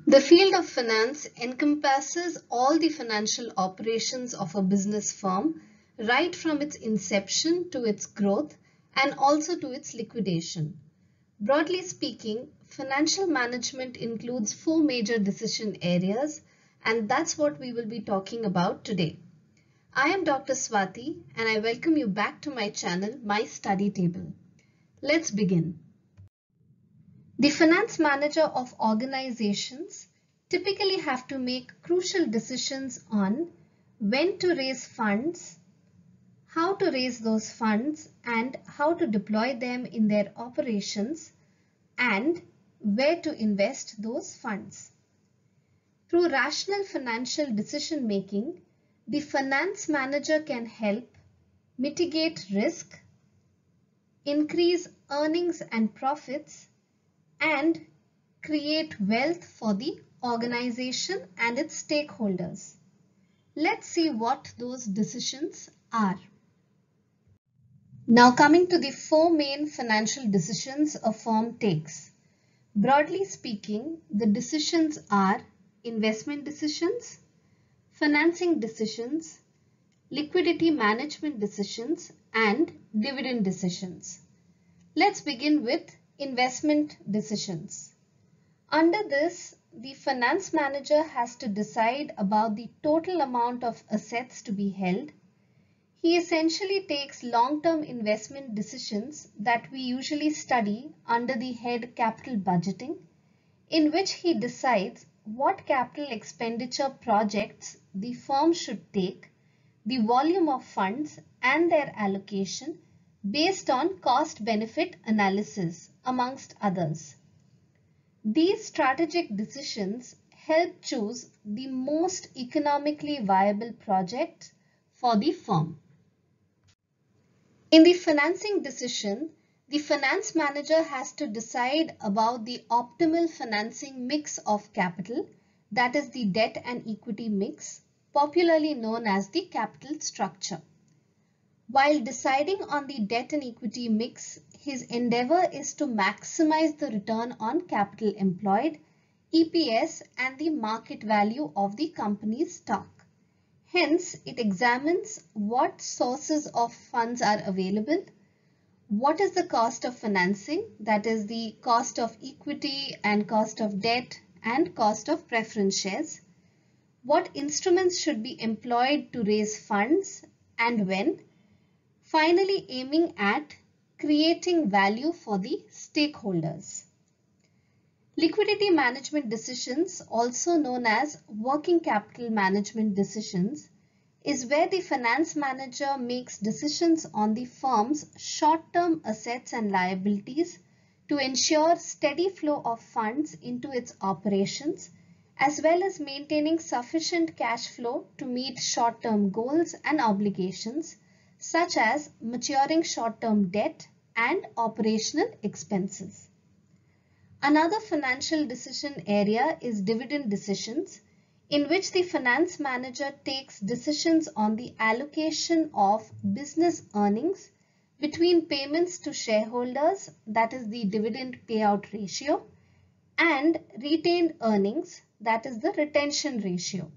The field of finance encompasses all the financial operations of a business firm, right from its inception to its growth and also to its liquidation. Broadly speaking, financial management includes four major decision areas, and that's what we will be talking about today. I am Dr. Swati and I welcome you back to my channel, My Study Table. Let's begin. The finance manager of organizations typically have to make crucial decisions on when to raise funds, how to raise those funds and how to deploy them in their operations, and where to invest those funds. Through rational financial decision making, the finance manager can help mitigate risk, increase earnings and profits, and create wealth for the organization and its stakeholders. Let's see what those decisions are. Now coming to the four main financial decisions a firm takes. Broadly speaking, the decisions are investment decisions, financing decisions, liquidity management decisions, and dividend decisions. Let's begin with investment decisions. Under this, the finance manager has to decide about the total amount of assets to be held. He essentially takes long-term investment decisions that we usually study under the head capital budgeting, in which he decides what capital expenditure projects the firm should take, the volume of funds and their allocation based on cost-benefit analysis, amongst others. These strategic decisions help choose the most economically viable project for the firm. In the financing decision, the finance manager has to decide about the optimal financing mix of capital, that is the debt and equity mix, popularly known as the capital structure. While deciding on the debt and equity mix, his endeavor is to maximize the return on capital employed, EPS, and the market value of the company's stock. Hence, it examines what sources of funds are available, what is the cost of financing, that is the cost of equity and cost of debt and cost of preference shares, what instruments should be employed to raise funds and when, finally aiming at creating value for the stakeholders. Liquidity management decisions, also known as working capital management decisions, is where the finance manager makes decisions on the firm's short-term assets and liabilities to ensure steady flow of funds into its operations, as well as maintaining sufficient cash flow to meet short-term goals and obligations, such as maturing short-term debt and operational expenses. Another financial decision area is dividend decisions, in which the finance manager takes decisions on the allocation of business earnings between payments to shareholders, that is the dividend payout ratio, and retained earnings, that is the retention ratio.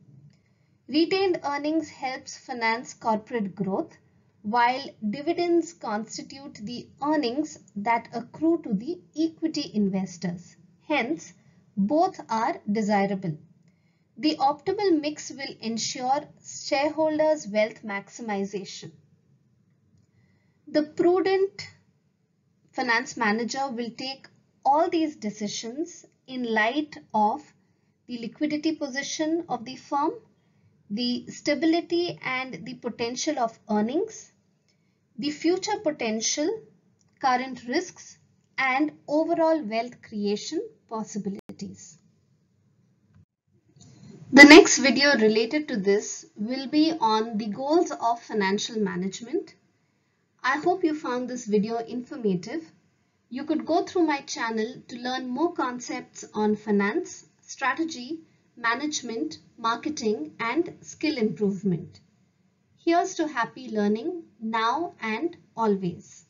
Retained earnings helps finance corporate growth, while dividends constitute the earnings that accrue to the equity investors. Hence, both are desirable. The optimal mix will ensure shareholders' wealth maximization. The prudent finance manager will take all these decisions in light of the liquidity position of the firm, the stability and the potential of earnings, the future potential, current risks, and overall wealth creation possibilities. The next video related to this will be on the goals of financial management. I hope you found this video informative. You could go through my channel to learn more concepts on finance, strategy, management, marketing, and skill improvement. Here's to happy learning now and always.